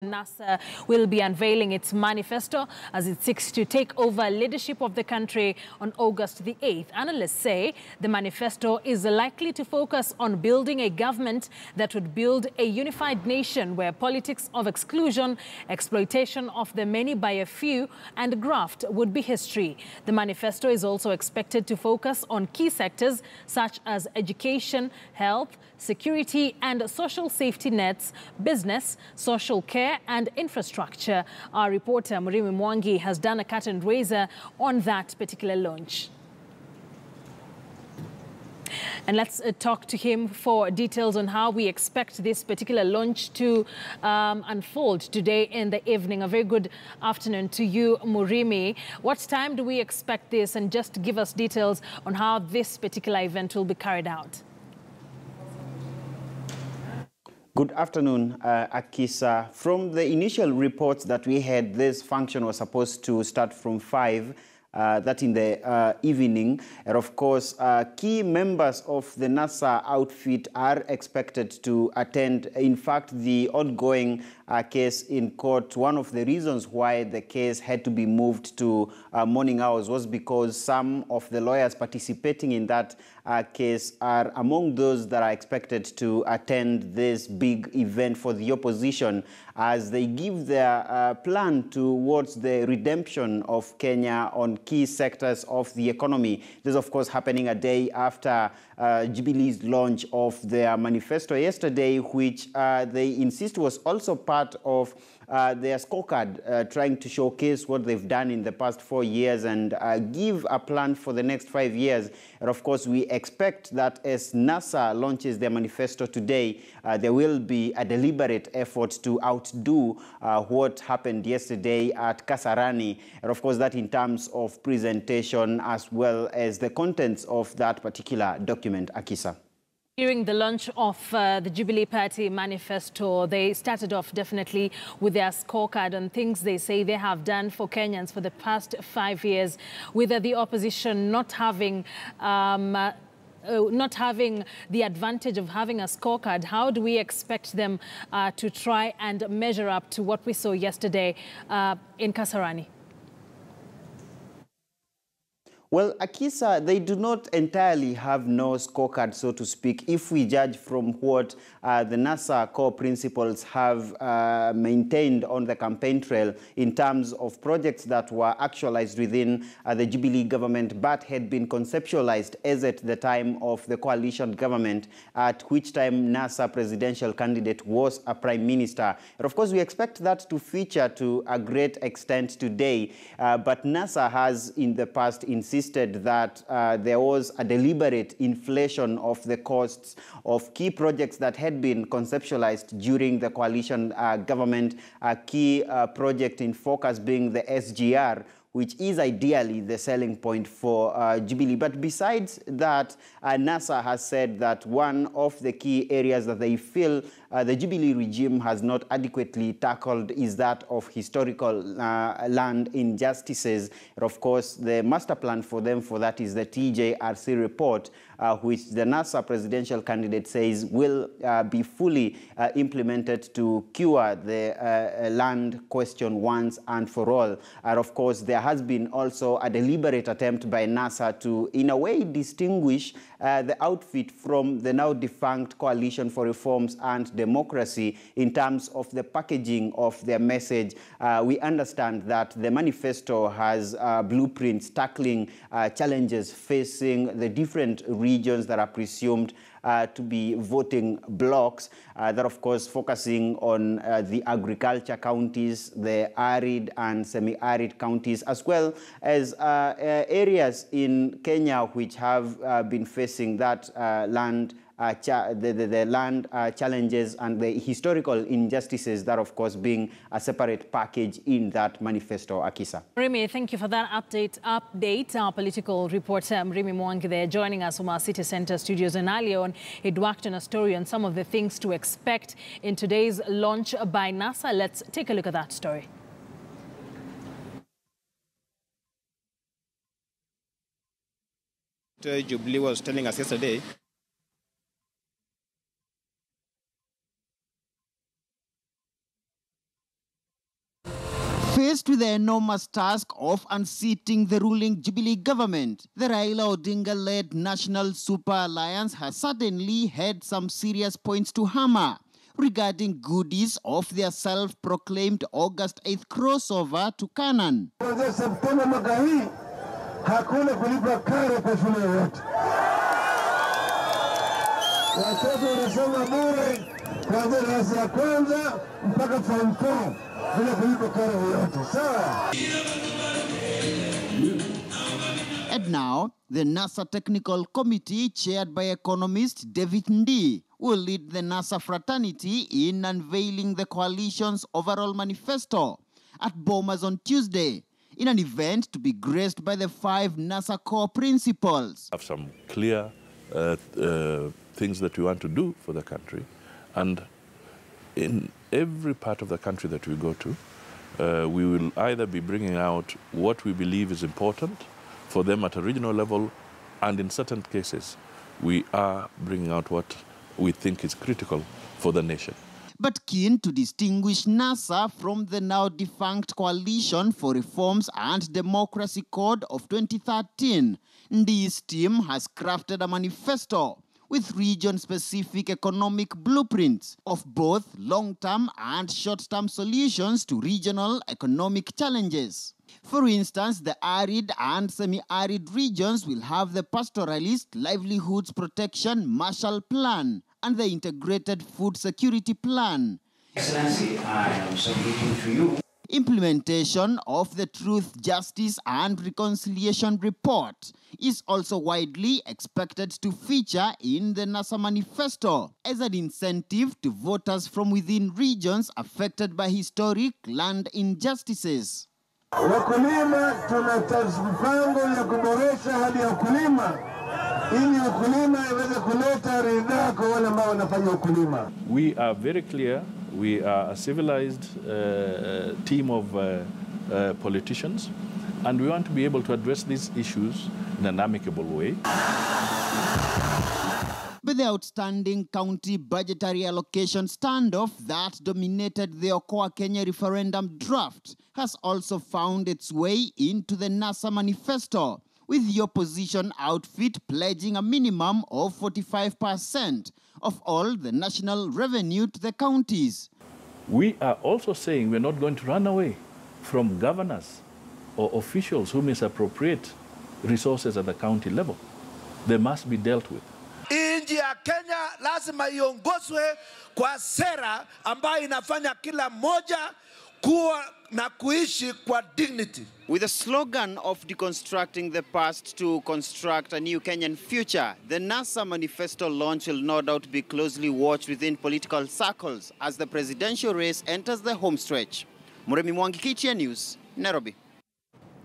NASA will be unveiling its manifesto as it seeks to take over leadership of the country on August the 8th. Analysts say the manifesto is likely to focus on building a government that would build a unified nation where politics of exclusion, exploitation of the many by a few, and graft would be history. The manifesto is also expected to focus on key sectors such as education, health, security and social safety nets, business, social care and infrastructure. Our reporter Murimi Mwangi has done a curtain raiser on that particular launch. And let's talk to him for details on how we expect this particular launch to unfold today in the evening. A very good afternoon to you, Murimi. What time do we expect this? And just give us details on how this particular event will be carried out. Good afternoon, Akisa. From the initial reports that we had, this function was supposed to start from 5, that in the evening. And of course, key members of the NASA outfit are expected to attend. In fact, the ongoing case in court, one of the reasons why the case had to be moved to morning hours was because some of the lawyers participating in that case are among those that are expected to attend this big event for the opposition as they give their plan towards the redemption of Kenya on key sectors of the economy. This, of course, happening a day after Jubilee's launch of their manifesto yesterday, which they insist was also part of their scorecard, trying to showcase what they've done in the past 4 years and give a plan for the next 5 years. And of course, we expect that as NASA launches their manifesto today, there will be a deliberate effort to outdo what happened yesterday at Kasarani. And of course, that in terms of presentation as well as the contents of that particular document, Akisa. During the launch of the Jubilee Party manifesto, they started off definitely with their scorecard on things they say they have done for Kenyans for the past 5 years, with the opposition not having the advantage of having a scorecard. How do we expect them to try and measure up to what we saw yesterday in Kasarani? Well, Akisa, they do not entirely have no scorecard, so to speak, if we judge from what the NASA core principles have maintained on the campaign trail in terms of projects that were actualized within the Jubilee government but had been conceptualized as at the time of the coalition government, at which time NASA presidential candidate was a prime minister. And of course, we expect that to feature to a great extent today, but NASA has in the past insisted that there was a deliberate inflation of the costs of key projects that had been conceptualized during the coalition government, a key project in focus being the SGR, which is ideally the selling point for Jubilee. But besides that, NASA has said that one of the key areas that they feel the Jubilee regime has not adequately tackled is that of historical land injustices. And of course, the master plan for them for that is the TJRC report, which the NASA presidential candidate says will be fully implemented to cure the land question once and for all. And of course, there has been also a deliberate attempt by NASA to, in a way, distinguish the outfit from the now defunct Coalition for Reforms and Democracy in terms of the packaging of their message. We understand that the manifesto has blueprints tackling challenges facing the different regions that are presumed to be voting blocks, that of course focusing on the agriculture counties, the arid and semi-arid counties, as well as areas in Kenya which have been facing that land land challenges and the historical injustices, that of course being a separate package in that manifesto, Akisa. Remy, thank you for that update. Our political reporter, Remy Mwangi, there joining us from our City Center studios. And earlier on, he'd worked on a story on some of the things to expect in today's launch by NASA. Let's take a look at that story. Jubilee was telling us yesterday Faced with the enormous task of unseating the ruling Jubilee government, the Raila Odinga-led National Super Alliance has suddenly had some serious points to hammer regarding goodies of their self-proclaimed August 8th crossover to Canaan. Septemba mwaka hii hakuna kulipa karo kwa shule yoyote. Watoto wanasoma bure kuanzia darasa la kwanza mpaka form 4 bila kulipa karo yoyote. Sawa? And now, the NASA Technical Committee, chaired by economist David Ndii, will lead the NASA fraternity in unveiling the coalition's overall manifesto at Bomas on Tuesday, in an event to be graced by the 5 NASA core principles. Have some clear things that we want to do for the country, and in every part of the country that we go to, we will either be bringing out what we believe is important for them at a regional level, and in certain cases, we are bringing out what we think is critical for the nation. But keen to distinguish NASA from the now defunct Coalition for Reforms and Democracy Code of 2013, Ndii's team has crafted a manifesto with region-specific economic blueprints of both long-term and short-term solutions to regional economic challenges. For instance, the arid and semi-arid regions will have the Pastoralist Livelihoods Protection Marshall Plan and the Integrated Food Security Plan. Excellency, I am submitting to you. Implementation of the Truth, Justice and Reconciliation Report is also widely expected to feature in the NASA manifesto as an incentive to voters from within regions affected by historic land injustices. Wakulima tuna mpango ya kuboresha hali ya ukulima ili ukulima iweze kuleta ridhaa kwa wale ambao wanafanya ukulima. We are very clear. We are a civilized team of politicians, and we want to be able to address these issues in an amicable way. But the outstanding county budgetary allocation standoff that dominated the Okoa Kenya referendum draft has also found its way into the NASA manifesto, with the opposition outfit pledging a minimum of 45% of all the national revenue to the counties. We are also saying we're not going to run away from governors or officials who misappropriate resources at the county level. They must be dealt with. Nchi ya Kenya lazima iongozwe kwa sera ambayo inafanya kila mmoja kuwa na kuishi kwa dignity. With a slogan of deconstructing the past to construct a new Kenyan future, the NASA Manifesto launch will no doubt be closely watched within political circles as the presidential race enters the home stretch. Muremi Mwangi, KTN News, Nairobi.